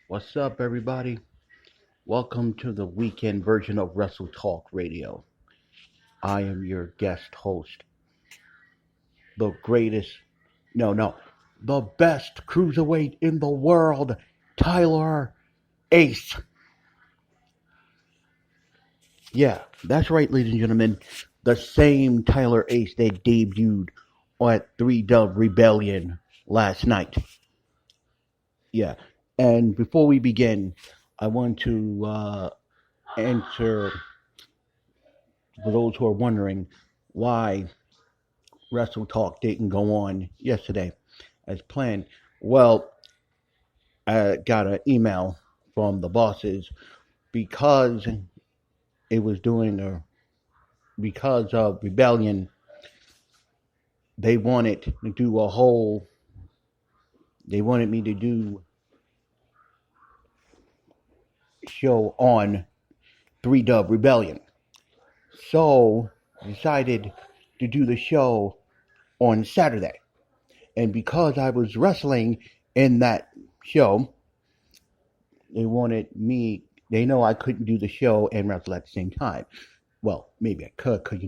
What's up, everybody? Welcome to the weekend version of Wrestle Talk Radio. I am your guest host, the greatest, no, the best cruiserweight in the world, Tyler Ace. Yeah, that's right, ladies and gentlemen. The same Tyler Ace that debuted at 3 Dub Rebellion last night. Yeah, and before we begin, I want to answer for those who are wondering why Wrestle Talk didn't go on yesterday as planned. Well, I got an email from the bosses because it was doing a because of rebellion. They wanted to do a whole. They wanted me to do show on 3 Dub Rebellion. So I decided to do the show on Saturday. And because I was wrestling in that show, they know I couldn't do the show and wrestle at the same time. Well, maybe I could because,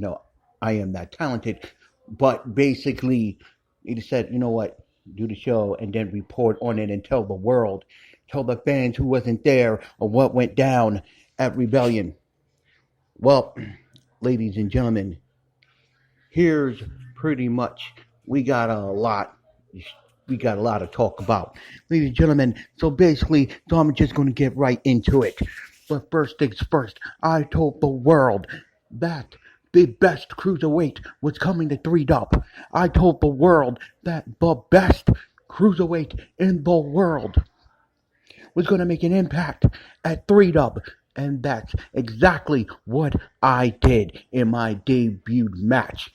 I am that talented. But basically, they just said, you know what, do the show and then report on it and tell the world, tell the fans who wasn't there or what went down at Rebellion. Well, ladies and gentlemen, here's pretty much, we got a lot to talk about, ladies and gentlemen. So basically, I'm just going to get right into it. But first things first, I told the world that the best cruiserweight was coming to 3Dub. I told the world that the best cruiserweight in the world was going to make an impact at 3Dub. And that's exactly what I did in my debut match.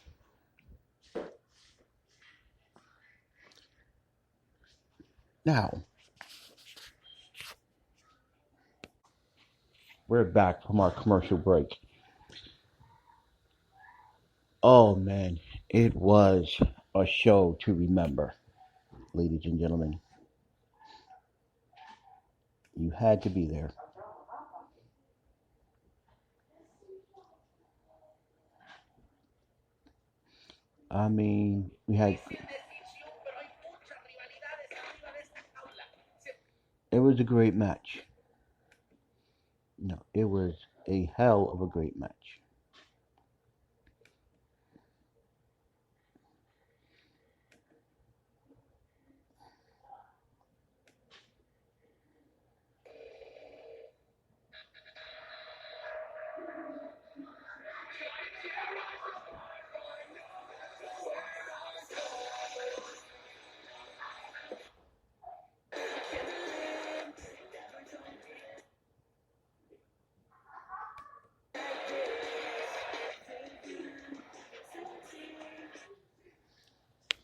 Now, we're back from our commercial break. Oh man, it was a show to remember, ladies and gentlemen. You had to be there. I mean, it was a great match. No, it was a hell of a great match.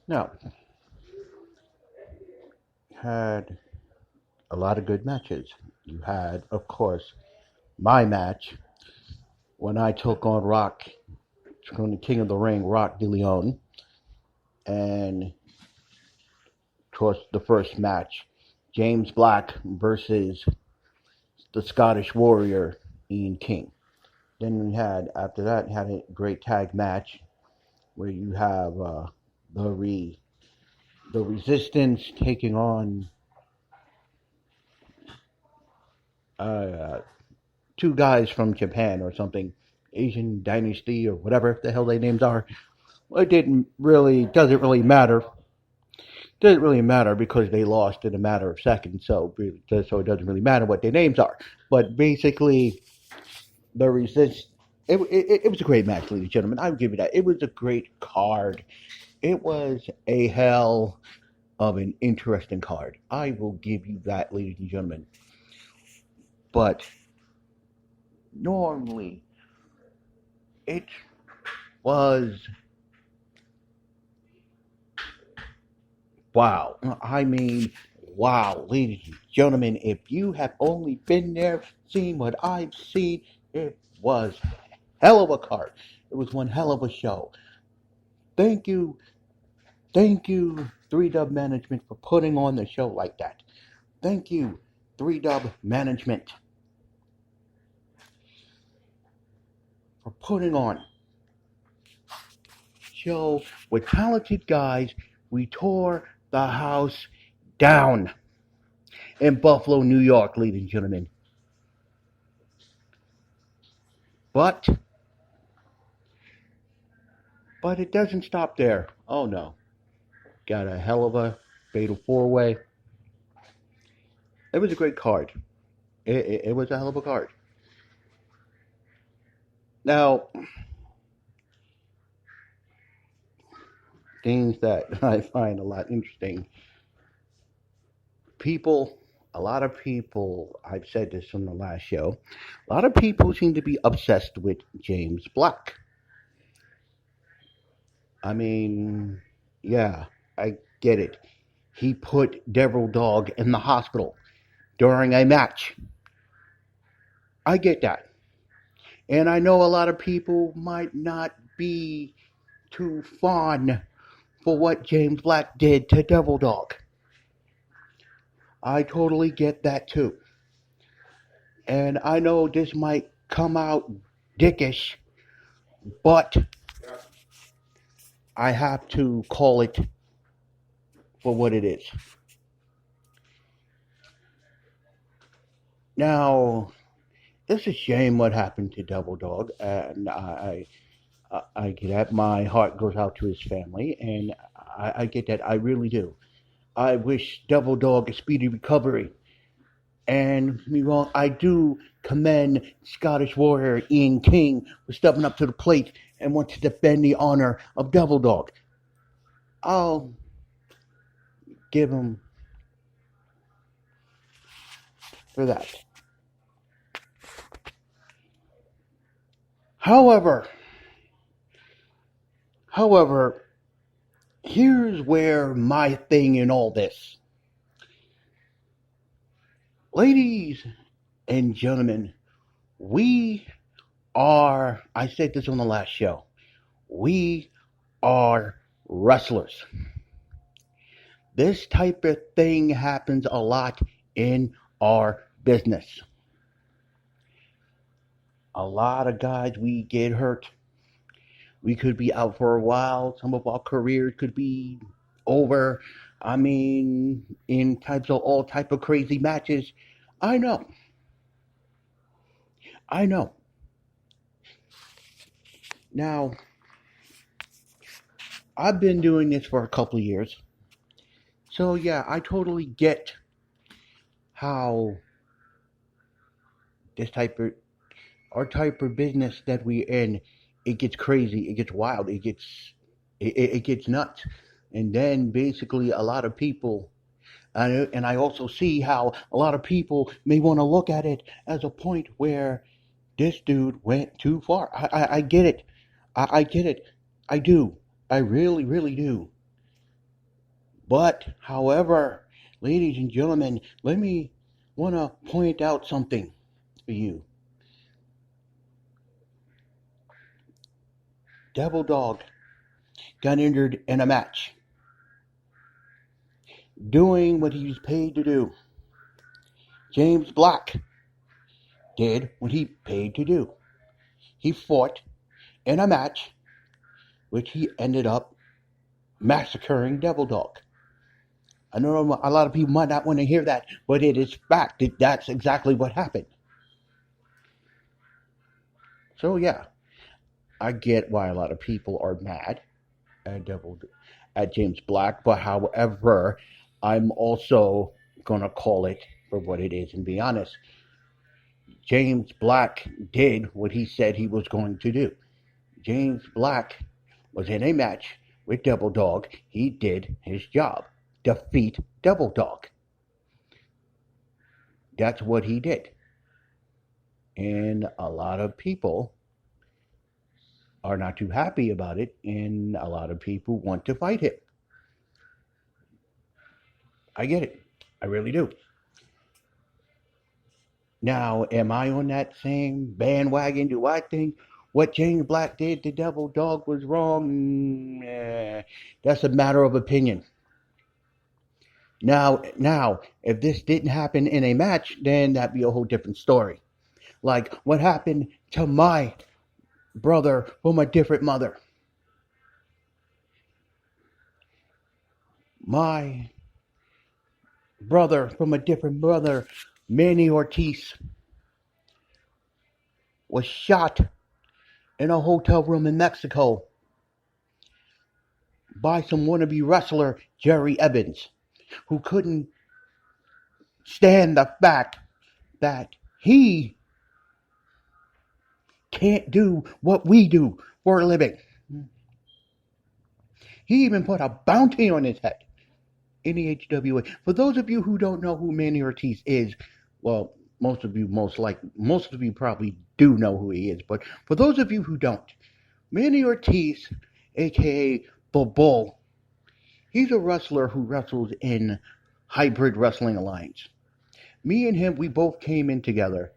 Now, had a lot of good matches. You had, of course, my match when I took on the King of the Ring, Rock De Leon, and of course the first match, James Black versus the Scottish Warrior, Ian King. Then after that, had a great tag match where you have the Resistance taking on two guys from Japan or something, Asian Dynasty or whatever the hell their names are. Well, doesn't really matter. Doesn't really matter because they lost in a matter of seconds, so it doesn't really matter what their names are. But basically, the Resist. It was a great match, ladies and gentlemen. I would give you that. It was a great card. It was a hell of an interesting card. I will give you that, ladies and gentlemen. But normally, it was wow. I mean, wow, ladies and gentlemen, if you have only been there, seen what I've seen, it was hell of a card. It was one hell of a show. Thank you, 3Dub Management for putting on the show like that. Thank you, 3-Dub management for putting on show with talented guys. We tore the house down in Buffalo, New York, ladies and gentlemen. But it doesn't stop there. Oh no. Got a hell of a fatal 4-way. It was a great card. It was a hell of a card. Now, things that I find a lot interesting. A lot of people, I've said this on the last show, a lot of people seem to be obsessed with James Black. I mean, yeah, I get it. He put Devil Dog in the hospital during a match. I get that. And I know a lot of people might not be too fond for what James Black did to Devil Dog. I totally get that too. And I know this might come out dickish, but I have to call it for what it is. Now, it's a shame what happened to Devil Dog, and I get that. My heart goes out to his family, and I get that. I really do. I wish Devil Dog a speedy recovery. And me wrong, I do commend Scottish Warrior Ian King for stepping up to the plate and want to defend the honor of Devil Dog. I'll give him for that. However, here's where my thing in all this. Ladies and gentlemen, I said this on the last show, we are wrestlers. This type of thing happens a lot in our business. A lot of guys, we get hurt. We could be out for a while. Some of our careers could be over. I mean, in all type of crazy matches. I know. Now, I've been doing this for a couple of years. So yeah, I totally get how our type of business that we're in, it gets crazy, it gets wild, it gets nuts. And then basically a lot of people, and I also see how a lot of people may want to look at it as a point where this dude went too far. I get it. I get it. I do. I really, really do. But, however, ladies and gentlemen, let me want to point out something for you. Devil Dog got injured in a match, doing what he was paid to do. James Black did what he paid to do. He fought in a match, which he ended up massacring Devil Dog. I know a lot of people might not want to hear that, but it is fact. That's exactly what happened. So yeah, I get why a lot of people are mad at James Black, but however, I'm also gonna call it for what it is and be honest. James Black did what he said he was going to do. James Black was in a match with Devil Dog. He did his job. Defeat Devil Dog. That's what he did. And a lot of people are not too happy about it, and a lot of people want to fight him. I get it. I really do. Now, am I on that same bandwagon? Do I think what James Black did to Devil Dog was wrong? That's a matter of opinion. Now, if this didn't happen in a match, then that'd be a whole different story. Like what happened to my brother from a different mother. My brother from a different mother, Manny Ortiz, was shot in a hotel room in Mexico by some wannabe wrestler, Jerry Evans, who couldn't stand the fact that he can't do what we do for a living. He even put a bounty on his head in the HWA. For those of you who don't know who Manny Ortiz is, well, most of you probably do know who he is, but for those of you who don't, Manny Ortiz, aka the Bull, he's a wrestler who wrestles in Hybrid Wrestling Alliance. Me and him, we both came in together.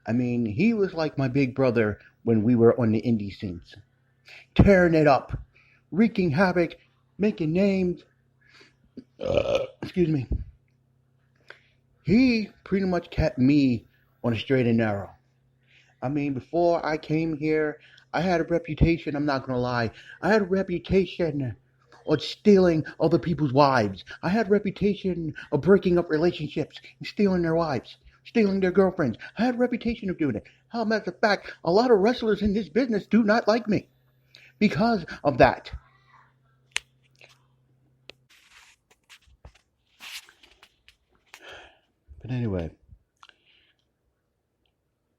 I mean, he was like my big brother when we were on the indie scenes, tearing it up, wreaking havoc, making names. Excuse me. He pretty much kept me on a straight and narrow. I mean, before I came here, I had a reputation, I'm not going to lie. I had a reputation of stealing other people's wives. I had a reputation of breaking up relationships and stealing their wives, stealing their girlfriends. I had a reputation of doing it. As a matter of fact, a lot of wrestlers in this business do not like me because of that. But anyway,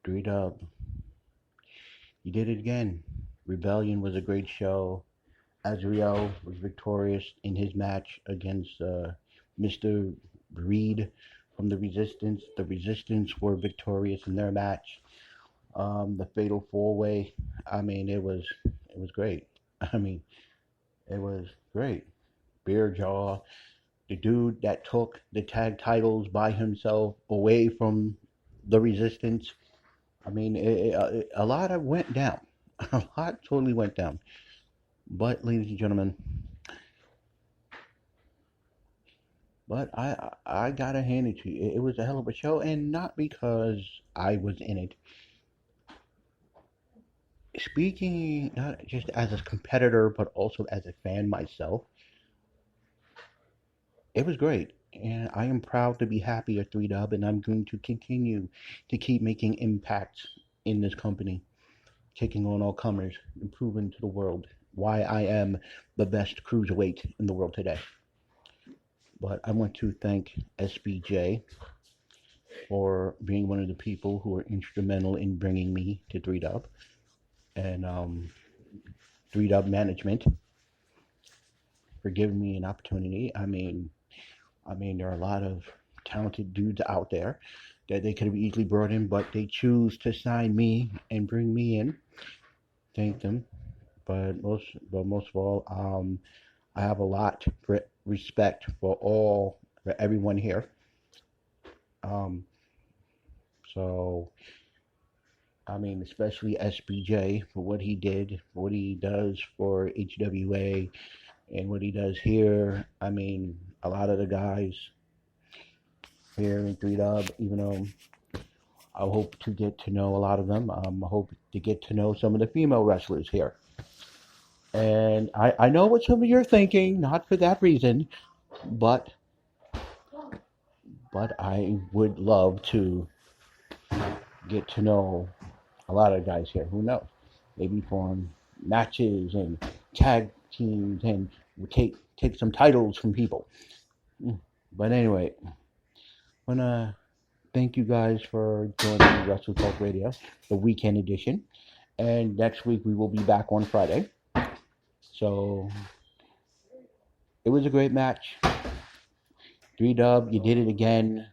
3Dub, you did it again. Rebellion was a great show. Azrael was victorious in his match against Mr. Reed from the Resistance. The Resistance were victorious in their match. The Fatal 4-Way, I mean, it was great. I mean, it was great. Bearjaw, the dude that took the tag titles by himself away from the Resistance. I mean, a lot went down. A lot totally went down. But, ladies and gentlemen, I gotta hand it to you. It was a hell of a show, and not because I was in it. Speaking not just as a competitor, but also as a fan myself, it was great. And I am proud to be happy at 3Dub, and I'm going to continue to keep making impacts in this company, taking on all comers, and proving to the world why I am the best cruiserweight in the world today. But I want to thank SBJ for being one of the people who were instrumental in bringing me to 3Dub, and 3Dub management for giving me an opportunity. I mean, there are a lot of talented dudes out there that they could have easily brought in, but they choose to sign me and bring me in. Thank them. But most of all, I have a lot of respect for everyone here. So, I mean, especially SBJ for what he did, for what he does for HWA, and what he does here. I mean, a lot of the guys here in 3Dub, even though I hope to get to know a lot of them, I hope to get to know some of the female wrestlers here. And I know what some of you are thinking, not for that reason, but I would love to get to know a lot of guys here. Who knows? Maybe form matches and tag teams and take some titles from people. But anyway, I want to thank you guys for joining Wrestle Talk Radio, the weekend edition. And next week we will be back on Friday. So it was a great match. 3Dub, you did it again.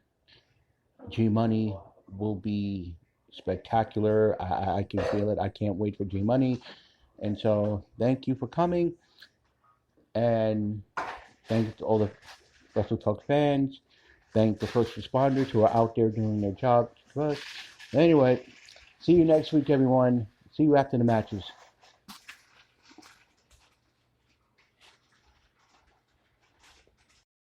G Money will be spectacular. I can feel it. I can't wait for G Money. And so thank you for coming. And thanks to all the Wrestle Talk fans. Thank the first responders who are out there doing their job for us. Anyway, see you next week, everyone. See you after the matches.